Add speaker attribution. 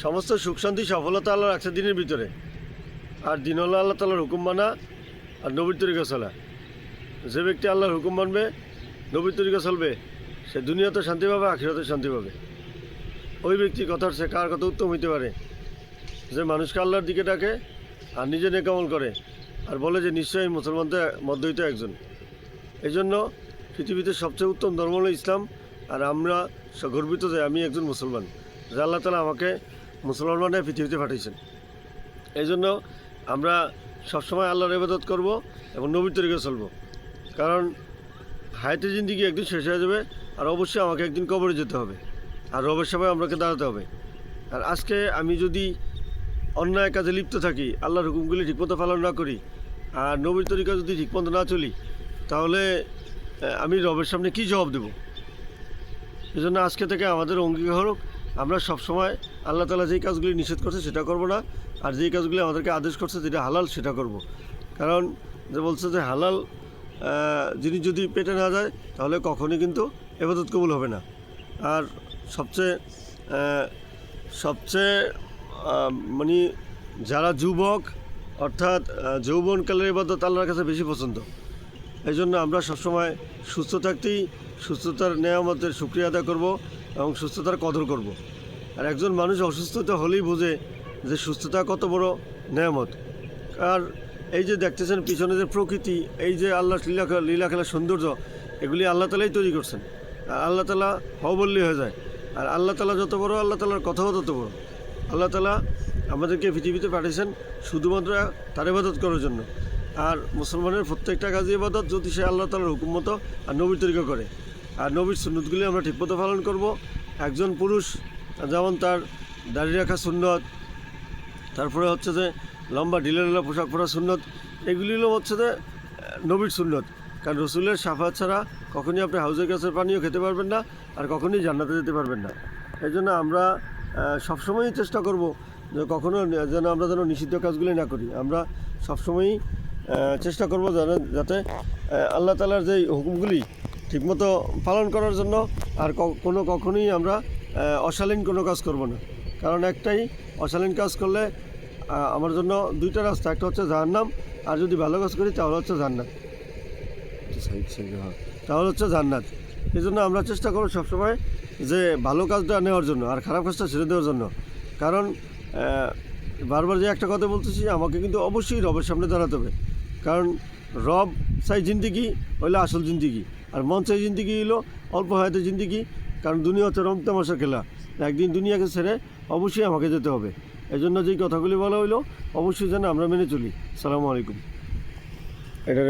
Speaker 1: সমস্ত সুখ শান্তি সফলতা আল্লাহ রাখছে দিনের ভিতরে, আর দিন হলো আল্লাহ তাআলার হুকুম মানা আর নবীর তরিকা চলা। যে ব্যক্তি আল্লাহর হুকুম মানবে, নবীর তরিকা চলবে, সে দুনিয়াতে শান্তি পাবে, আখিরাতে শান্তি পাবে। ওই ব্যক্তির কথার সে কার কথা উত্তম হইতে পারে যে মানুষকে আল্লাহর দিকে ডাকে আর নিজে নেক আমল করে আর বলে যে নিশ্চয়ই মুসলমানদের মধ্য হইতে একজন। এই জন্য পৃথিবীতে সবচেয়ে উত্তম ধর্ম হলো ইসলাম, আর আমরা গর্বিত যে আমি একজন মুসলমান, যে আল্লাহ তাআলা আমাকে মুসলমান বানায় পৃথিবীতে পাঠিয়েছেন। এই জন্য আমরা সবসময় আল্লাহর ইবাদত করব এবং নবীর তরিকা চলব, কারণ হায়াতে জিন্দিগি একদিন শেষ হয়ে যাবে, আর অবশ্যই আমাকে একদিন কবরে যেতে হবে, আর রবের সভায় আমাকে দাঁড়াতে হবে। আর আজকে আমি যদি অন্যায় কাজে লিপ্ত থাকি, আল্লাহর হুকুমগুলি ঠিকমতো পালন না করি, আর নবীর তরিকা যদি ঠিকমতো না চলি, তাহলে আমি রবের সামনে কী জবাব দেব? এই জন্য আজকে থেকে আমাদের অঙ্গীকার হোক আমরা সবসময় আল্লাহ তাআলা যেই কাজগুলি নিষেধ করছে সেটা করব না, আর যেই কাজগুলি আমাদেরকে আদেশ করছে যেটা হালাল সেটা করব। কারণ যে বলছে যে হালাল জিনিস যদি পেটে না যায় তাহলে কখনই কিন্তু ইবাদত কবুল হবে না। আর সবচেয়ে সবচেয়ে মানে যারা যুবক অর্থাৎ যৌবনকালের ইবাদত আল্লাহর কাছে বেশি পছন্দ। এই জন্য আমরা সবসময় সুস্থ থাকতেই সুস্থতার নেয়ামতের শুকরিয়া আদায় করব এবং সুস্থতার কদর করব। আর একজন মানুষ অসুস্থতা হলেই বোঝে যে সুস্থতা কত বড় নেয়ামত। আর এই যে দেখতেছেন পিছনে যে প্রকৃতি, এই যে আল্লাহর লীলা খেলার সৌন্দর্য, এগুলি আল্লাহ তাআলাই তৈরি করছেন। আর আল্লাহ তাআলা হও বললেই হয়ে যায়। আর আল্লাহ তাআলা যত বড়, আল্লাহ তাআলার কথাও তত বড়। আল্লাহ তাআলা আমাদেরকে পৃথিবীতে পাঠিয়েছেন শুধুমাত্র তার ইবাদত করার জন্য। আর মুসলমানের প্রত্যেকটা কাজই ইবাদত যদি সে আল্লাহ তাআলার হুকুম মতো আর নবীর তরিকা করে। আর নবীর সুন্নতগুলি আমরা ঠিকমতো পালন করব। একজন পুরুষ যেমন তার দাড়ি রাখা সুন্নত, তারপরে হচ্ছে যে লম্বা ঢিলা পোশাক পরা সুন্নত, এগুলি হচ্ছে যে নবীর সুন্নত। কারণ রসুলের শাফাত ছাড়া কখনই আপনি হাউজের কাছের পানিও খেতে পারবেন না, আর কখনই জান্নাতে যেতে পারবেন না। এই জন্য আমরা সবসময়ই চেষ্টা করব যে কখনও যেন নিষিদ্ধ কাজগুলি না করি। আমরা সবসময়ই চেষ্টা করব যাতে আল্লাহ তাআলার যেই হুকুমগুলি ঠিকমতো পালন করার জন্য, আর কখনোই আমরা অশালীন কোনো কাজ করব না। কারণ একটাই, অশালীন কাজ করলে আমার জন্য দুইটা রাস্তা, একটা হচ্ছে জাহান্নাম, আর যদি ভালো কাজ করি তাহলে হচ্ছে জান্নাত, তাহলে হচ্ছে জান্নাত। এই জন্য আমরা চেষ্টা করব সবসময় যে ভালো কাজটা নেওয়ার জন্য আর খারাপ কাজটা ছেড়ে দেওয়ার জন্য। কারণ বারবার যে একটা কথা বলতেছি, আমাকে কিন্তু অবশ্যই রবের সামনে দাঁড়াতে হবে। কারণ রব চাই জিন্দিগি হইলে আসল জিন্দিগি, আর মন চাই জিন্দিগি হইলো অল্প হায়াতে জিন্দিগি। কারণ দুনিয়া হচ্ছে রং তামাশা খেলা, একদিন দুনিয়াকে ছেড়ে অবশ্যই আমাকে যেতে হবে। এই জন্য যেই কথাগুলি বলা হইলো অবশ্যই যেন আমরা মেনে চলি। আসসালামু আলাইকুম। এটা